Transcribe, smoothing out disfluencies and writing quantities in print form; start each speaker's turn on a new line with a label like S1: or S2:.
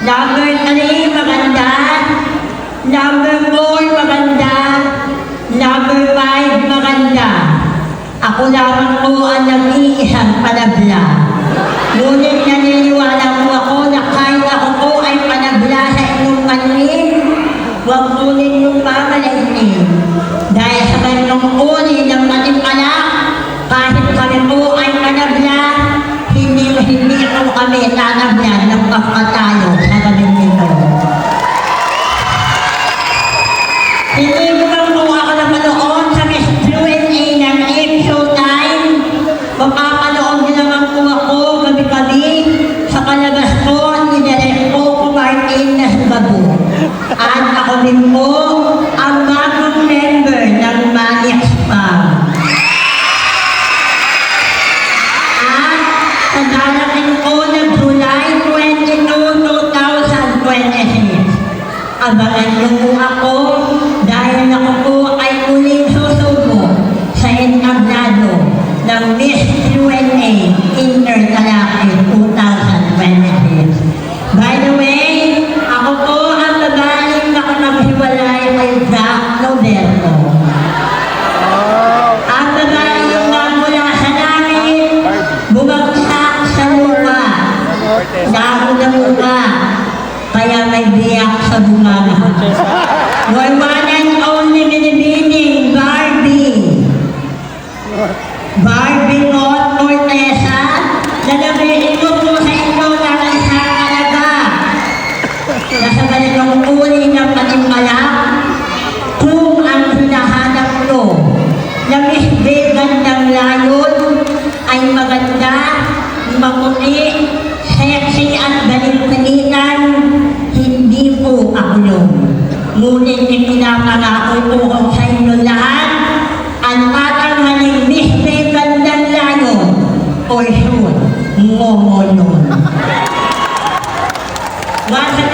S1: Number 3, maganda. Number 4, maganda. Number 5, maganda. Ako lamang po ang nag-iisang panabla. Ngunit naniniwala po ako na kahit ako po ay panabla sa inyong paningin, huwag po ninyong mamalainin. Dahil sa ganyang uri ng matimpala, kahit kami po ay panabla, hindi po kami nanablan ng pagkatalo sa gabing nito. Hindi mo lang po ako napanood sa Miss Q&A ng Showtime. Makakanood din naman po ako gabi-gabi sa palabas ko ni Direk Coco Martin na Subabu. At ako din po ang bagong member ng Manix Spam. At sa darating po ng July 22, 2026, abangan niyo po ako dahil ako po ay muling susubo sa entablado ng Miss Q&A Intergalactic 2026. By the way, ako po ang babaeng nakapaghiwalay kay Jack Roberto. Ang babaeng mula sa langit, bumagsak sa lupa. Dahon na lupa, kaya may biyak sa bunganga. Your one and only binibining Barbie. Barbie Not Cortesa, lalabihin ko po sa inyo ng isang alaga na sa ganitong uri ng patimpala kung ang hinahanap nyo na Miss Vegan ng layon ay maganda, maputi, sexy at galing-galitan, hindi po ako yun. Ngunit ipinapangako po ko sa inyo lahat ang tatanghaling Miss Vegan ng layon for sure, momo yun. Once